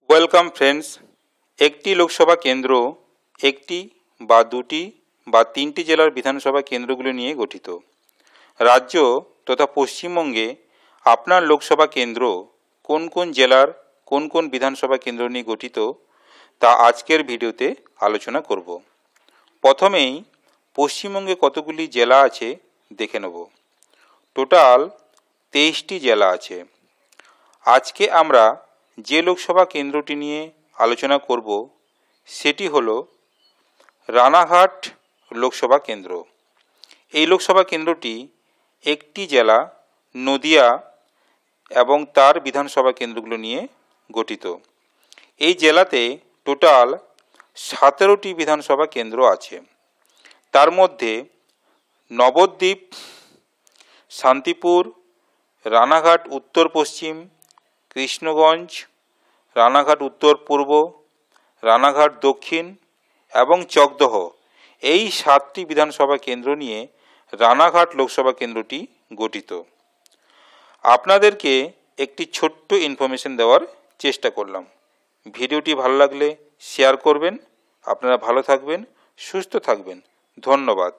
Welcome friends. একটি লোকসভা কেন্দ্র একটি বা দুটি বা তিনটি জেলার বিধানসভা কেন্দ্রগুলি নিয়ে গঠিত। রাজ্য তথা পশ্চিমবঙ্গে আপনার লোকসভা কেন্দ্র কোন কোন জেলার কোন কোন বিধানসভা কেন্দ্র নিয়ে গঠিত তা আজকের ভিডিওতে আলোচনা করব। প্রথমেই পশ্চিমবঙ্গে কতগুলি জেলা আছে দেখে নেব। টোটাল 23টি জেলা আছে। আজকে আমরা যে লোকসভা কেন্দ্রটি নিয়ে আলোচনা করব সেটি হলো রানাঘাট লোকসভা কেন্দ্র। এই লোকসভা কেন্দ্রটি একটি জেলা নদিয়া এবং তার বিধানসভা কেন্দ্রগুলো নিয়ে গঠিত। এই জেলাতে টোটাল 17টি বিধানসভা কেন্দ্র আছে। তার মধ্যে নবদ্বীপ, শান্তিপুর, রানাঘাট উত্তর পশ্চিম, কৃষ্ণগঞ্জ, রানাঘাট উত্তর পূর্ব, রানাঘাট দক্ষিণ এবং চকদহ, এই 7টি বিধানসভা কেন্দ্র নিয়ে রানাঘাট লোকসভা কেন্দ্রটি গঠিত। আপনাদেরকে একটি ছোট্ট ইনফরমেশন দেওয়ার চেষ্টা করলাম। ভিডিওটি ভালো লাগলে শেয়ার করবেন। আপনারা ভালো থাকবেন, সুস্থ থাকবেন। ধন্যবাদ।